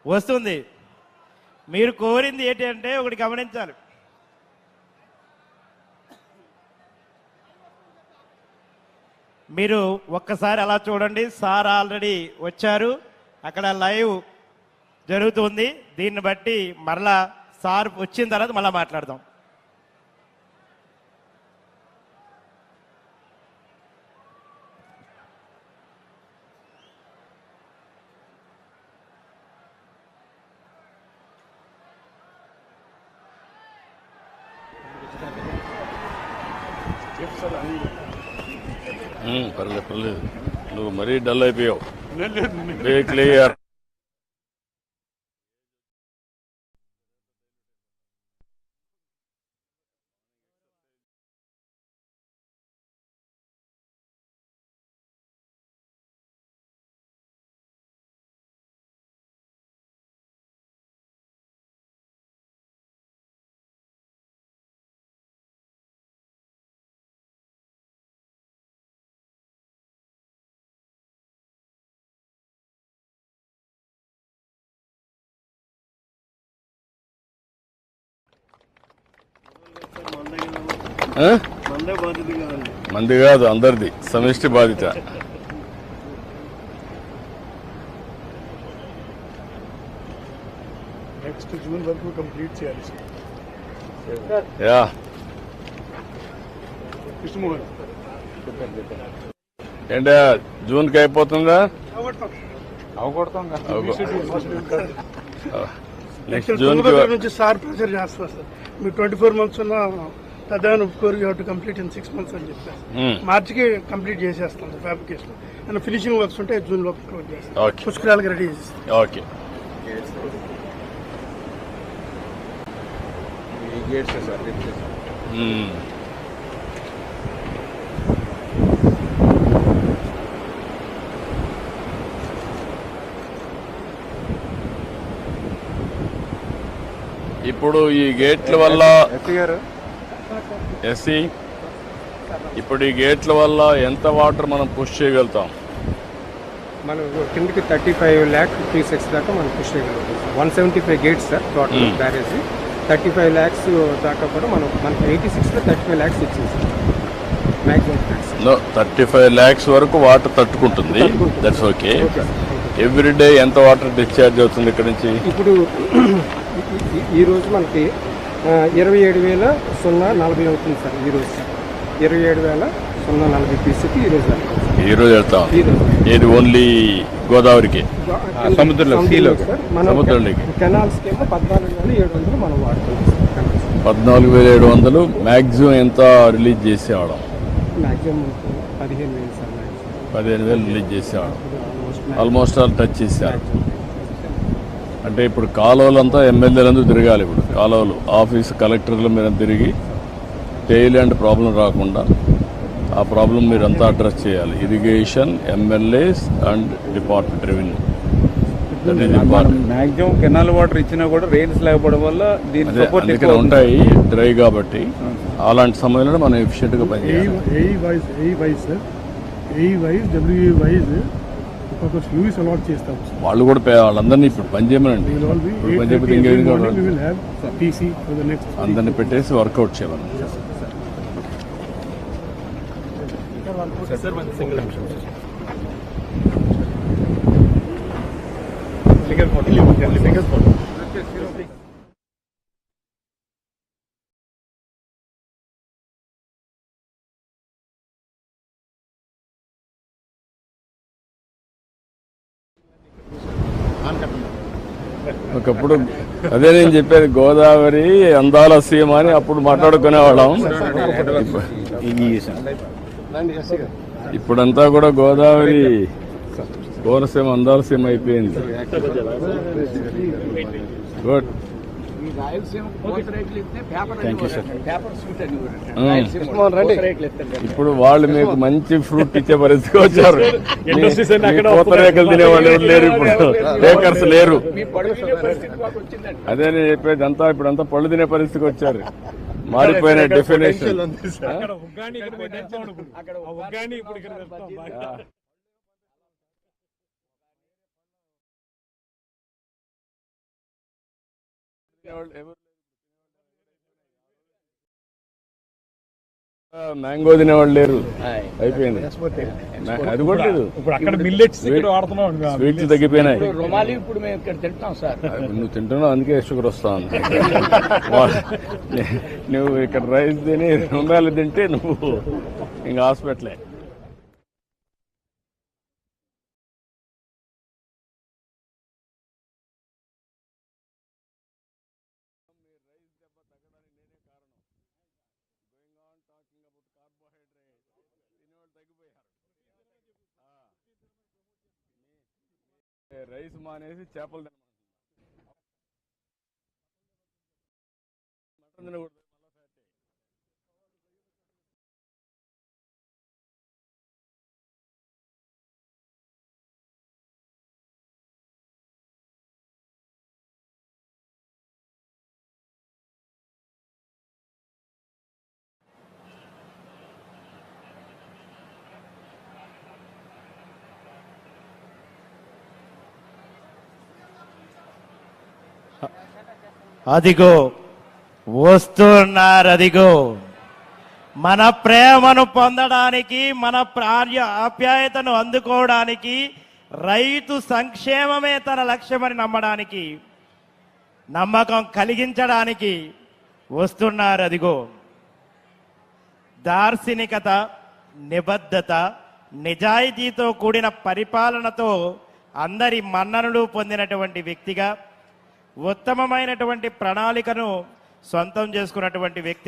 వస్తుంది. మీరు కోరింది ఏంటి అంటే ఒకటి గమనించాలి. మీరు ఒక్కసారి అలా చూడండి. సార్ ఆల్రెడీ వచ్చారు, అక్కడ లైవ్ జరుగుతుంది. దీన్ని బట్టి మరలా సార్ వచ్చిన తర్వాత మళ్ళీ మాట్లాడదాం. పర్లేదు పర్లేదు, నువ్వు మరీ డల్ అయిపోయావు. క్లియర్. మంది కాదు, అందరిది సమిష్టి బాధ్యత. నెక్స్ట్ జూన్ వరకు కంప్లీట్ చేయాలి. యా కృష్ణమోహన్ ఏంటా జూన్కి అయిపోతుందా? నెక్స్ట్ జూన్ నుంచి సార్ ప్రెషర్ చేస్తారు సార్. మీరు 24 months ఉన్న ప్రధాన ఒప్పుకోరు, you have to complete in 6 months అని చెప్పారు. మార్చికి కంప్లీట్ చేసేస్తాం ఫ్యాబ్రికేషన్. అండ్ ఫినిషింగ్ వర్క్స్ ఉంటే జూన్ లో క్లోజ్ చేస్తాం. పుష్కరాలకి రెడీ చేసేస్తాం. ఓకే. ఇప్పుడు ఈ గేట్ల వల్ల ఎస్సీ ఇప్పుడు ఈ గేట్ల వల్ల ఎంత వాటర్ మనం పుష్ చేయగలుగుతాం? మనం కిందకి 35 lakh క్యూసెక్స్ దాకా మనం పుష్ చేయగలుగుతాం. 175 gates sir total barrage. 35 lakhs దాకా కూడా మనకి 86లో 35 lakhs ఇచ్చింది సార్ మ్యాక్సిమం. 35 lakhs వరకు వాటర్ తట్టుకుంటుంది. That's okay. ఎవ్రీడే ఎంత వాటర్ డిశ్చార్జ్ అవుతుంది ఇక్కడ నుంచి? ఇప్పుడు ఈ రోజు మనకి 27,040 అవుతుంది సార్. ఈ రోజు 27,040 పీసెస్కి ఈ రోజు వెళ్తాం. ఏది ఓన్లీ గోదావరికి? సముద్రంలోకి. కెనాల్స్కి ఏమో 14,700 మనం వాడుతున్నాం. 14,700 మ్యాక్సిమం ఎంత రిలీజ్ చేసేవాళ్ళం? Maximum 15,000 sir. 15,000 రిలీజ్ చేసేవాళ్ళం. ఆల్మోస్ట్ ఆల్ టచ్ చేశారు. అంటే ఇప్పుడు కాలువలంతా ఎమ్మెల్యేలందరూ తిరగాలి. ఇప్పుడు కాలువలు ఆఫీసు కలెక్టర్ల మీద తిరిగి టెయిల్ అండ్ ప్రాబ్లం రాకుండా ఆ ప్రాబ్లం మీరంతా అడ్రస్ చేయాలి. Irrigation, MLAs and department revenue. Maximum canal water ఇచ్చినా కూడా రెయిన్స్ లేకపోవడం వల్ల ఇక్కడ ఉంటాయి డ్రై కాబట్టి అలాంటి సమయంలో మనం ఎఫిషియెంట్గా పనిచేయాలి. వాళ్ళు కూడా వాళ్ళందరినీ ఇప్పుడు పని చేయమనండి. పని చేయకపోతే ఇంకేం అందరినీ పెట్టేసి వర్కౌట్ చేయమని. ఒకప్పుడు అదే నేను చెప్పేది, గోదావరి అందాల సీమ అని అప్పుడు మాట్లాడుకునేవాళ్ళం. ఇప్పుడంతా కూడా గోదావరి కోనసీమ అందాల సీమ అయిపోయింది. గుడ్. ఇప్పుడు వాళ్ళు మీకు మంచి ఫ్రూట్ ఇచ్చే పరిస్థితికి వచ్చారు. పూతరేకలు తినేవాళ్ళు లేరు, ఇప్పుడు బేకర్స్ లేరు. అదే నేను చెప్పేది, అంతా ఇప్పుడంతా పళ్ళు తినే పరిస్థితికి వచ్చారు. మారిపోయిన డెఫినేషన్. మ్యాంగో తినేవాళ్ళు లేరు, అయిపోయింది. అది కూడా లేదు. ఇప్పుడు అక్కడ మిల్లెట్స్ వాడుతున్నాం. స్వీట్స్ తగ్గిపోయినాయి. రుమాలి ఇప్పుడు మేము ఇక్కడ తింటున్నాం సార్. నువ్వు తింటున్నావు, అందుకే షుగర్ వస్తా ఉంది. నువ్వు ఇక్కడ రైస్ తిని రుమాలి తింటే నువ్వు ఇంకా హాస్పిటలే. రైస్ మానేసి చేపలు మటన్ తినకూడదు. అదిగో వస్తున్నారు, అదిగో మన ప్రేమను పొందడానికి, మన ఆప్యాయతను అందుకోవడానికి, రైతు సంక్షేమమే తన లక్ష్యమని నమ్మడానికి, నమ్మకం కలిగించడానికి వస్తున్నారు. అదిగో దార్శనికత, నిబద్ధత, నిజాయితీతో కూడిన పరిపాలనతో అందరి మన్ననలు పొందినటువంటి వ్యక్తిగా, ఉత్తమమైనటువంటి ప్రణాళికను సొంతం చేసుకున్నటువంటి వ్యక్తి.